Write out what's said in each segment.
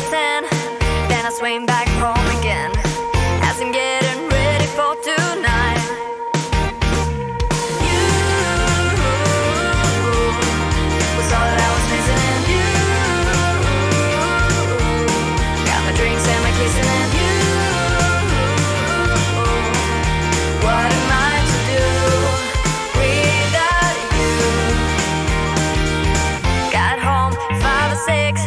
to 10. Then I swing back home again as I'm getting ready for tonight. You was all that I was missing. You got my drinks and my kissing and you. What am I to do without you? Got home 5 or 6,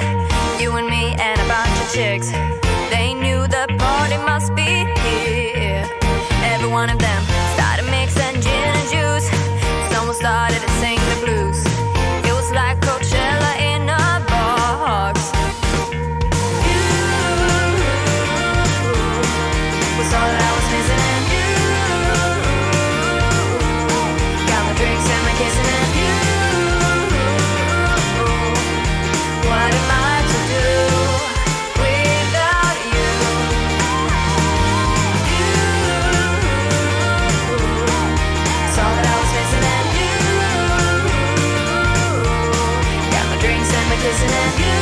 you and me and a bunch of chicks. They knew the party must be here. Every one of them started mixing gin and juice. Someone started to sing the blues. It was like Coachella in a box. You was all that I was missing and you got my drinks and my kissing and you. What am I to do without you? You was all that I was missing and you got my drinks and my kissing and you.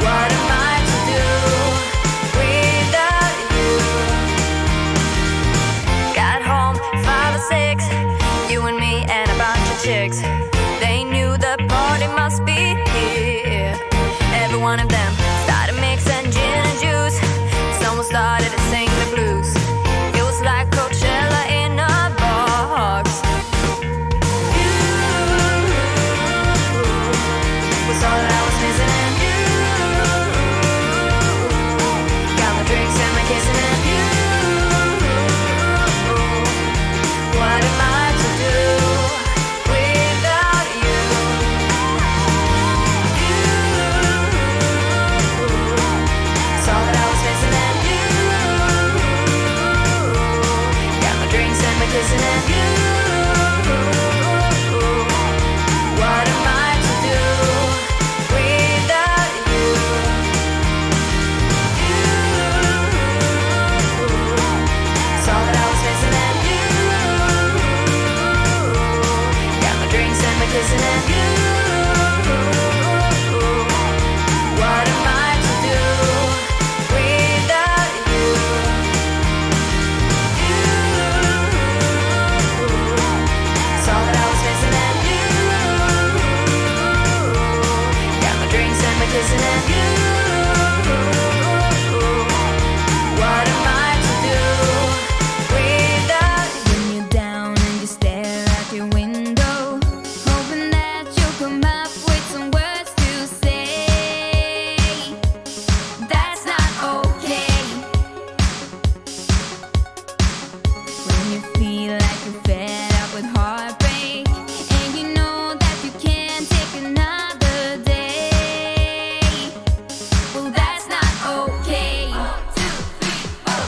What am I to do without you? Got home 5 or 6, you and me and a bunch of chicks. They knew the party must be here. Every one of them started mixing gin and juice. Someone started to sing the blues. It was like Coachella in a box. You was all that I was missing and you got my drinks and my kissing and you. What am I to do without you? You was all that I was missing and you got my drinks and my kissing and you. What am I to do without you? You was all that I was missing and you got my drinks and my kissing and you. What am I to do without you? You was all that I was missing and you got my drinks and my kissing and you. What am I to do without you? When you're down and you stare out your window, hoping that you'll come up with some words to say. That's not okay. When you feel like you're fed up with heartbreak and you know that you can't take another day. Well, that's not okay. 1, 2, 3, 4.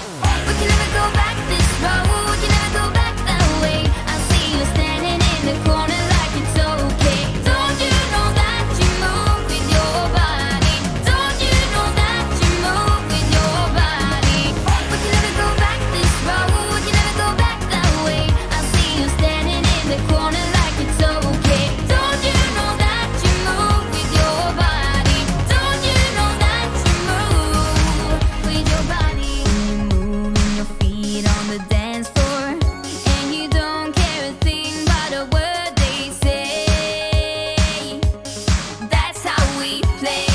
We can never go back this road. You never go back that way. I see you standing in the corner like it's okay. Don't you know that you move with your body? Don't you know that you move with your body? We can never go back this road. You never go back that way. I see you standing in the corner like it's okay. Don't you know that you move with your body? Don't you know that you move with your body? When you're moving your feet on the dance floor and you don't care a thing about a word they say. That's how we play.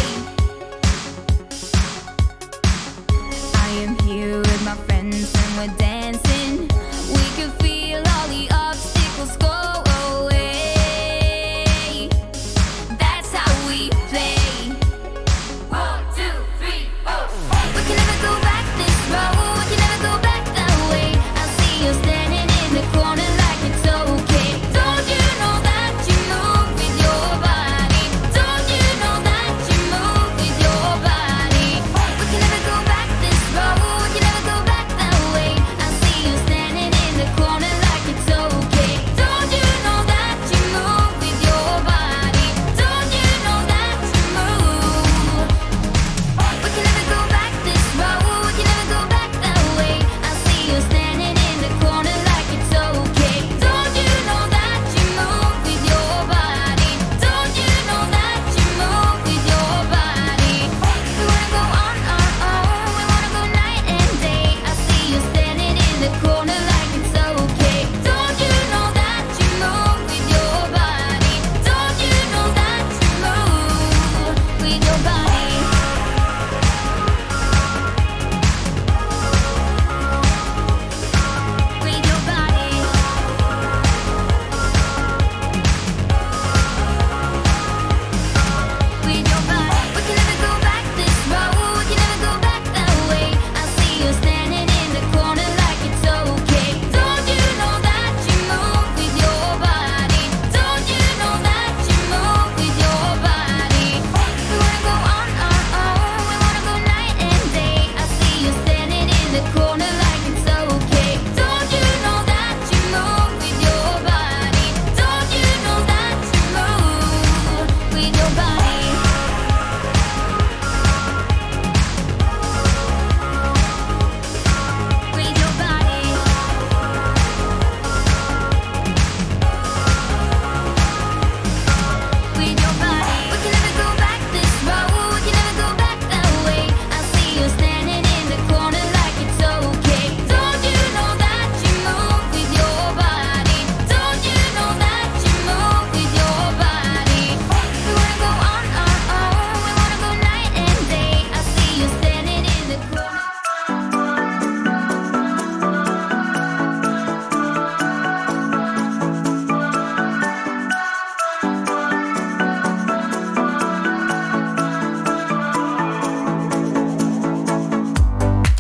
I am here with my friends and we're dancing. We can feel all the obstacles go away. That's how we play. 1, 2, 3, 4. We can never go back this road. You never go back that way. I see you standing in the corner like it's okay. Don't you know that you move with your body? Don't you know that you move with your body? We can never go back this road. You never go back that way. I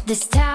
This time